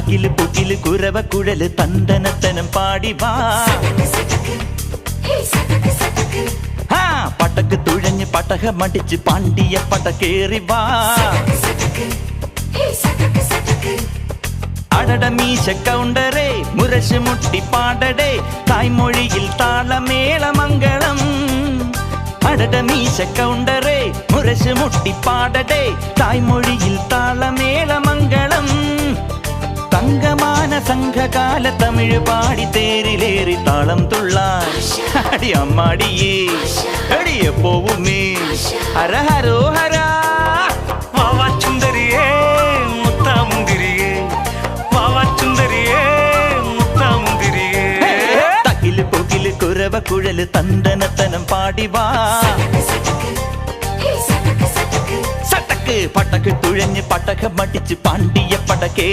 തക്കില് പുകില് കുരവ കുഴല് തന്തനത്തനം പാടി വാ പടക്ക് തുഴഞ്ഞ് പടക മടിച്ച് പാണ്ടിയ പടക്കേറി വാ അടട മീശ കൗണ്ടറേ മുരശ് മുട്ടി പാടടേ തായ്മൊഴിയിൽ താളമേളമംഗളം അടട മീശ കൗണ്ടറേ മുരശ് മുട്ടി പാടടേ തായ്മൊഴിയിൽ താളമേളമംഗളം തങ്കമാന സംഘകാല തമിഴ് പാടി തേരിലേറി താളം തുള്ളാൻ അടി അമ്മാടിയേ അടിയ പോവുമേ ഹര ഹരോ ഹരാ വാവാ ചുന്ദരിയേ മുത്താമുന്തിരിയേ വാവാ ചുന്ദരിയേ മുത്താമുന്തിരിയേ തകില് പുകില് കുരവ കുഴല് തന്തനത്തനം പാടി വാ സട്ടക്ക് പടക്ക് തുഴഞ്ഞ് പടക മടിച്ച് പാണ്ടിയ പടക്കേ